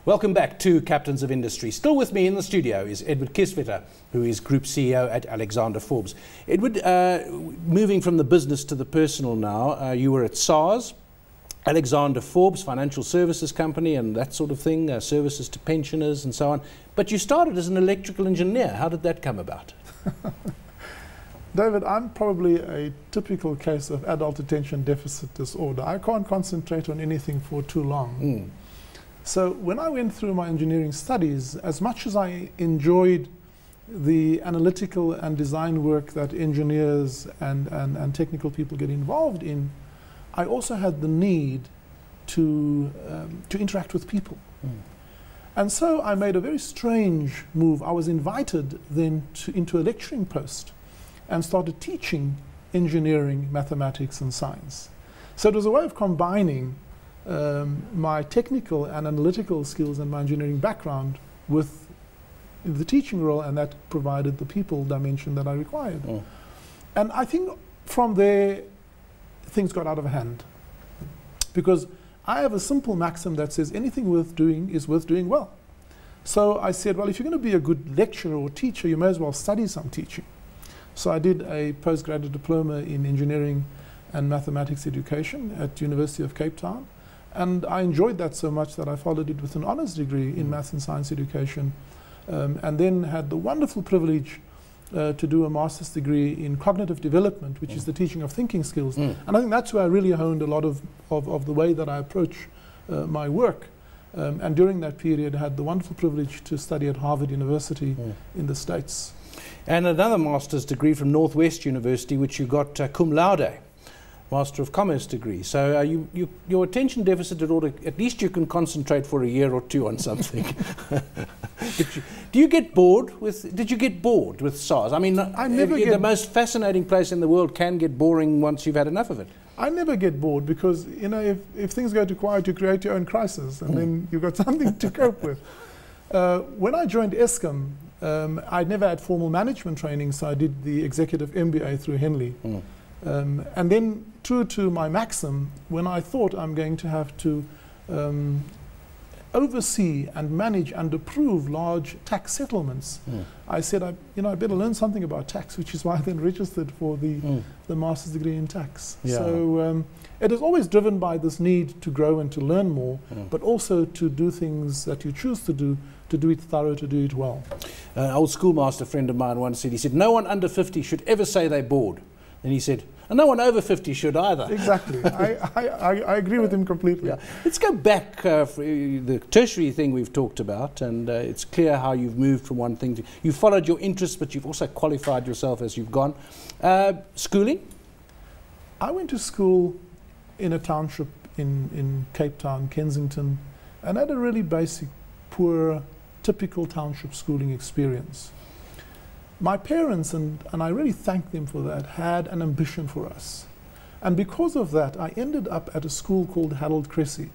Welcome back to Captains of Industry. Still with me in the studio is Edward Kieswetter, who is Group CEO at Alexander Forbes. Edward, moving from the business to the personal now, you were at SARS, Alexander Forbes, financial services company and that sort of thing, services to pensioners and so on. But you started as an electrical engineer. How did that come about? David, I'm probably a typical case of adult attention deficit disorder. I can't concentrate on anything for too long. So when I went through my engineering studies, as much as I enjoyed the analytical and design work that engineers and technical people get involved in, I also had the need to interact with people. And so I made a very strange move. I was invited then into a lecturing post and started teaching engineering, mathematics and science. So it was a way of combining my technical and analytical skills and my engineering background with the teaching role, and that provided the people dimension that I required. And I think from there things got out of hand, because I have a simple maxim that says anything worth doing is worth doing well. So I said, well, if you're going to be a good lecturer or teacher, you may as well study some teaching. So I did a postgraduate diploma in engineering and mathematics education at University of Cape Town. And I enjoyed that so much that I followed it with an honours degree in maths and science education, and then had the wonderful privilege to do a master's degree in cognitive development, which is the teaching of thinking skills. And I think that's where I really honed a lot of the way that I approach my work. And during that period, I had the wonderful privilege to study at Harvard University in the States. And another master's degree from Northwest University, which you got cum laude. Master of Commerce degree. So your attention deficit disorder, at least you can concentrate for a year or two on something. Did you get bored with SARS? I mean, I never get the most fascinating place in the world can get boring once you've had enough of it. I never get bored because, you know, if things go too quiet, you create your own crisis, and then you've got something to cope with. When I joined Eskom, I'd never had formal management training, so I did the executive MBA through Henley. And then, true to my maxim, when I thought I'm going to have to oversee and manage and approve large tax settlements, I said, I better learn something about tax, which is why I then registered for the master's degree in tax. So it is always driven by this need to grow and to learn more, but also to do things that you choose to do it thorough, to do it well. An old schoolmaster friend of mine once said, he said, no one under 50 should ever say they're bored. And he said, and no one over 50 should either. Exactly. I agree with him completely. Let's go back for the tertiary thing we've talked about, and it's clear how you've moved from one thing to... You've followed your interests, but you've also qualified yourself as you've gone. Schooling? I went to school in a township in Cape Town, Kensington, and had a really basic, poor, typical township schooling experience. My parents, and I really thank them for that, had an ambition for us. And because of that, I ended up at a school called Harold Cressy.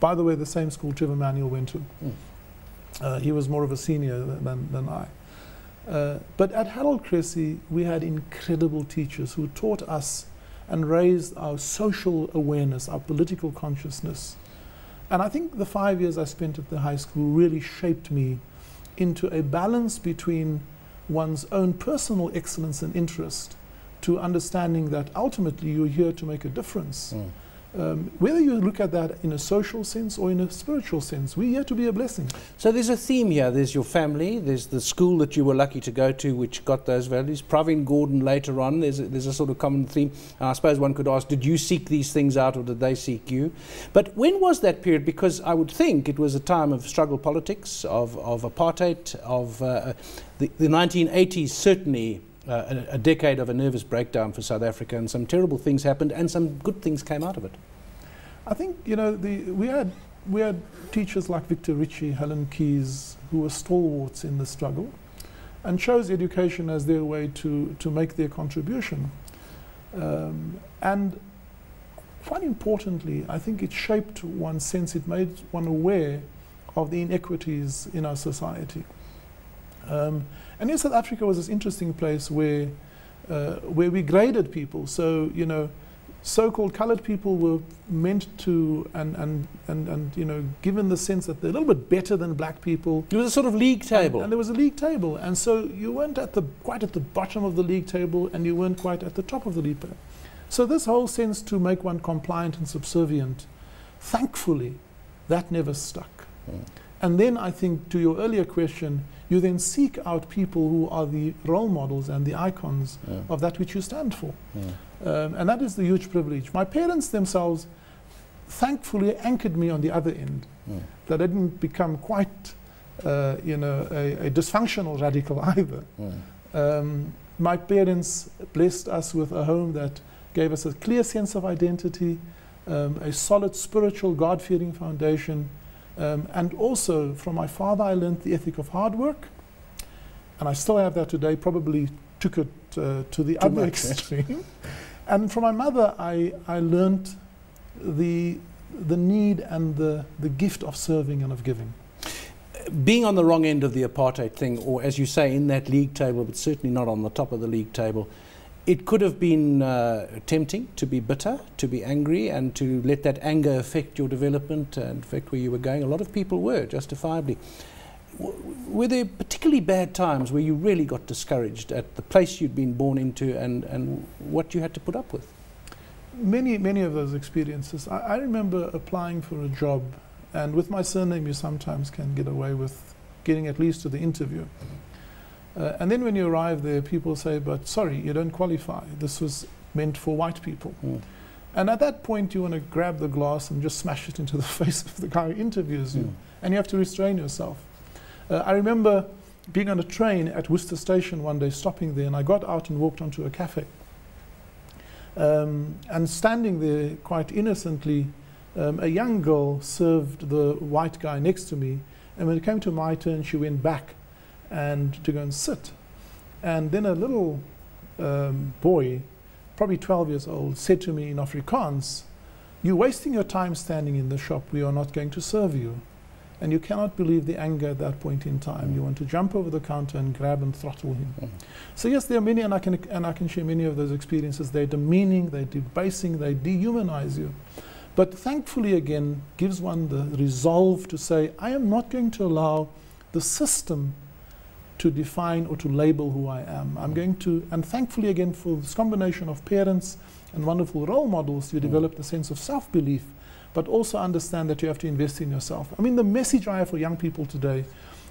By the way, the same school Trevor Manuel went to. He was more of a senior than I. But at Harold Cressy, we had incredible teachers who taught us and raised our social awareness, our political consciousness. And I think the 5 years I spent at the high school really shaped me into a balance between one's own personal excellence and interest to understanding that ultimately you're here to make a difference. Whether you look at that in a social sense or in a spiritual sense, we're here to be a blessing. So there's a theme here. There's your family, there's the school that you were lucky to go to which got those values. Pravin Gordon later on, there's a sort of common theme. And I suppose one could ask, did you seek these things out or did they seek you? But when was that period? Because I would think it was a time of struggle politics, of apartheid, of the 1980s certainly. A decade of a nervous breakdown for South Africa, and some terrible things happened and some good things came out of it. I think, you know, we had teachers like Victor Ritchie, Helen Keyes, who were stalwarts in the struggle and chose education as their way to make their contribution. And quite importantly, I think it shaped one's sense, it made one aware of the inequities in our society. And in South Africa was this interesting place where we graded people. So, you know, so-called coloured people were meant to, and you know, given the sense that they're a little bit better than black people. There was a sort of league table. And there was a league table. And so you weren't quite at the bottom of the league table, and you weren't quite at the top of the league table. So this whole sense to make one compliant and subservient, thankfully, that never stuck. And then I think, to your earlier question, you then seek out people who are the role models and the icons of that which you stand for. And that is the huge privilege. My parents themselves thankfully anchored me on the other end. That I didn't become quite, you know, a dysfunctional radical either. My parents blessed us with a home that gave us a clear sense of identity, a solid spiritual, God-fearing foundation. And also, from my father, I learned the ethic of hard work. And I still have that today, probably took it to the other extreme. And from my mother, I learned the need and the gift of serving and of giving. Being on the wrong end of the apartheid thing, or as you say, in that league table, but certainly not on the top of the league table, it could have been tempting to be bitter, to be angry, and to let that anger affect your development and affect where you were going. A lot of people were, justifiably. Were there particularly bad times where you really got discouraged at the place you'd been born into and what you had to put up with? Many of those experiences. I remember applying for a job, and with my surname you sometimes can get away with getting at least to the interview. And then when you arrive there, people say, but sorry, you don't qualify. This was meant for white people. And at that point, you want to grab the glass and just smash it into the face of the guy who interviews you. And you have to restrain yourself. I remember being on a train at Worcester Station one day, stopping there, and I got out and walked onto a cafe. And standing there quite innocently, a young girl served the white guy next to me. And when it came to my turn, she went back and to go and sit. And then a little boy, probably 12 years old, said to me in Afrikaans, "You're wasting your time standing in the shop. We are not going to serve you." And you cannot believe the anger at that point in time. You want to jump over the counter and grab and throttle him. So yes, there are many, and I can share many of those experiences. They're demeaning, they're debasing, they dehumanize you. But thankfully, again, gives one the resolve to say, I am not going to allow the system to define or to label who I am. I'm going to, and thankfully again for this combination of parents and wonderful role models, you develop the sense of self-belief, but also understand that you have to invest in yourself. I mean, the message I have for young people today,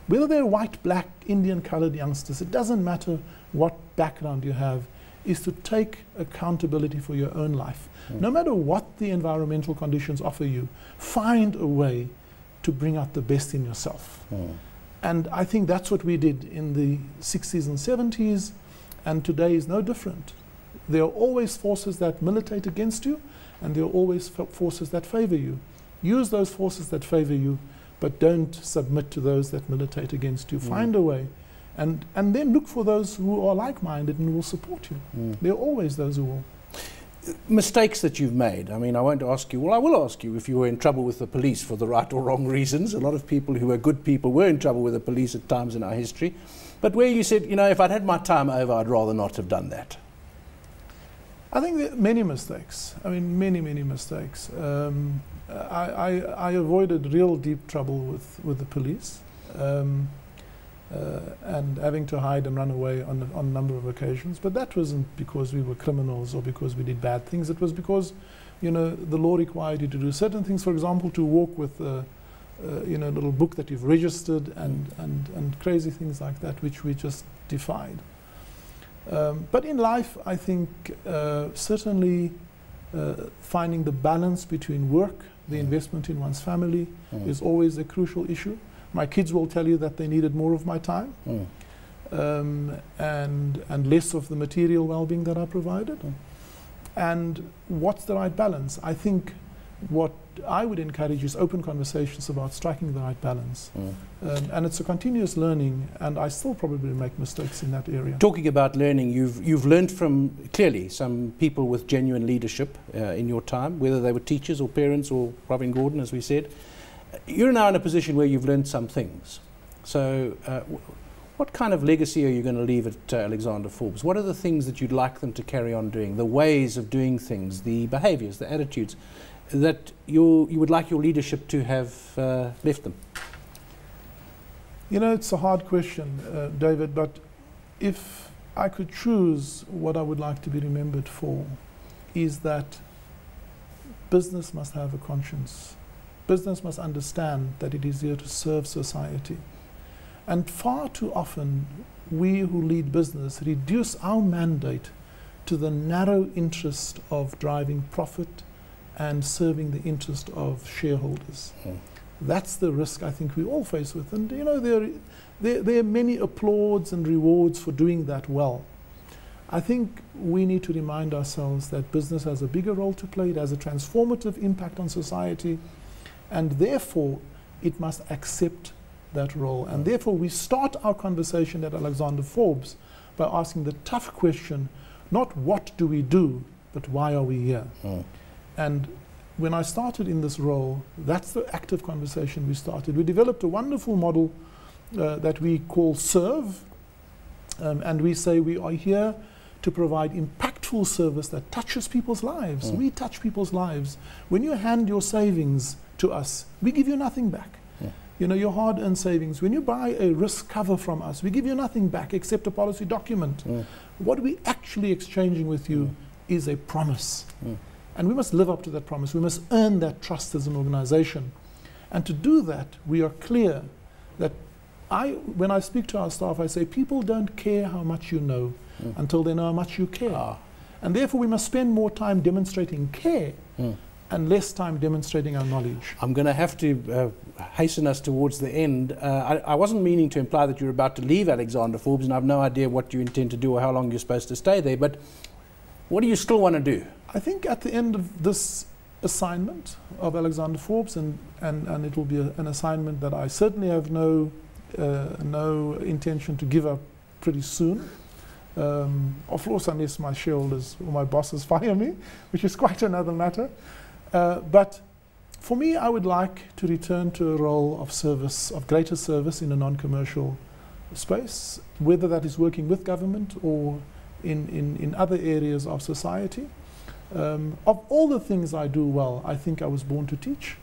whether they're white, black, Indian, colored youngsters, it doesn't matter what background you have, is to take accountability for your own life. No matter what the environmental conditions offer you, find a way to bring out the best in yourself. And I think that's what we did in the 60s and 70s, and today is no different. There are always forces that militate against you, and there are always forces that favor you. Use those forces that favor you, but don't submit to those that militate against you. Find a way, and then look for those who are like-minded and will support you. There are always those who will. Mistakes that you've made. I mean, I won't ask you, well, I will ask you if you were in trouble with the police for the right or wrong reasons. A lot of people who are good people were in trouble with the police at times in our history. But where you said, you know, if I'd had my time over, I'd rather not have done that. I think there are many mistakes. I mean, many mistakes. I avoided real deep trouble with the police. And having to hide and run away on a number of occasions. But that wasn't because we were criminals or because we did bad things. It was because, you know, the law required you to do certain things. For example, to walk with you know, a little book that you've registered and crazy things like that, which we just defied. But in life, I think certainly finding the balance between work, the investment in one's family is always a crucial issue. My kids will tell you that they needed more of my time and less of the material well-being that I provided. And what's the right balance? I think what I would encourage is open conversations about striking the right balance. And it's a continuous learning, and I still probably make mistakes in that area. Talking about learning, you've learned from, clearly, some people with genuine leadership in your time, whether they were teachers or parents or Pravin Gordhan, as we said. You're now in a position where you've learned some things. So What kind of legacy are you going to leave at Alexander Forbes? What are the things that you'd like them to carry on doing, the ways of doing things, the behaviours, the attitudes that you would like your leadership to have left them? You know, it's a hard question, David, but if I could choose what I would like to be remembered for, is that business must have a conscience. Business must understand that it is here to serve society. And far too often, we who lead business reduce our mandate to the narrow interest of driving profit and serving the interest of shareholders. That's the risk I think we all face with. And you know, there are many applauds and rewards for doing that well. I think we need to remind ourselves that business has a bigger role to play. It has a transformative impact on society, and therefore it must accept that role. And therefore we start our conversation at Alexander Forbes by asking the tough question, not what do we do, but why are we here? And when I started in this role, that's the active conversation we started. We developed a wonderful model that we call SERVE, and we say we are here to provide impactful service that touches people's lives. We touch people's lives. When you hand your savings to us, we give you nothing back. You know, your hard-earned savings. When you buy a risk cover from us, we give you nothing back except a policy document. What we're actually exchanging with you is a promise. And we must live up to that promise. We must earn that trust as an organization. And to do that, we are clear that when I speak to our staff, I say, people don't care how much you know until they know how much you care. And therefore, we must spend more time demonstrating care and less time demonstrating our knowledge. I'm going to have to hasten us towards the end. I wasn't meaning to imply that you're about to leave Alexander Forbes, and I have no idea what you intend to do or how long you're supposed to stay there, but what do you still want to do? I think at the end of this assignment of Alexander Forbes, and it will be an assignment that I certainly have no intention to give up pretty soon. Of course, unless my shareholders or my bosses fire me, which is quite another matter. But for me, I would like to return to a role of service, of greater service in a non-commercial space, whether that is working with government or in other areas of society. Of all the things I do well, I think I was born to teach,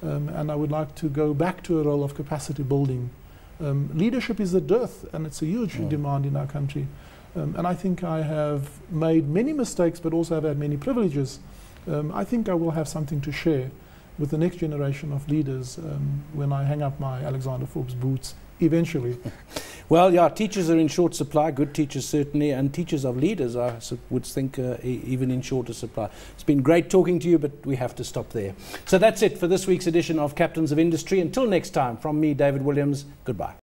and I would like to go back to a role of capacity building. Leadership is a dearth, and it's a huge demand in our country. And I think I have made many mistakes, but also have had many privileges. I think I will have something to share with the next generation of leaders when I hang up my Alexander Forbes boots eventually. Well, yeah, teachers are in short supply, good teachers certainly, and teachers of leaders I would think even in shorter supply. It's been great talking to you, but we have to stop there. So that's it for this week's edition of Captains of Industry. Until next time, from me, David Williams, goodbye.